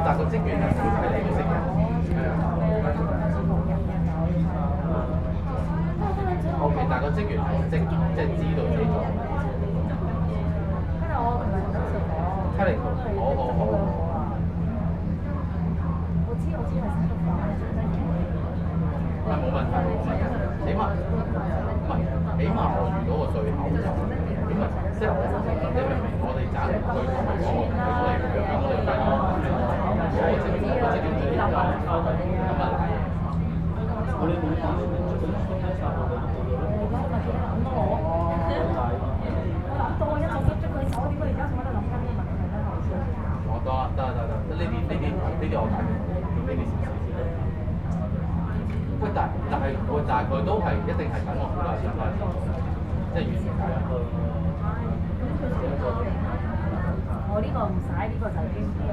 但個職員係你都識嘅，係啊。O.K. 但係個職員係即係知道自己做。七零號，好。係冇問題，起碼唔係，起碼我遇到個對口就點啊？即係你明唔明？我哋賺佢同佢講，我哋計我職員咁啊賴嘢。我得，呢啲我解決，呢啲事。喂，但係佢都係一定係等我好多時間，即係完全解。我呢個唔使，呢個就已經。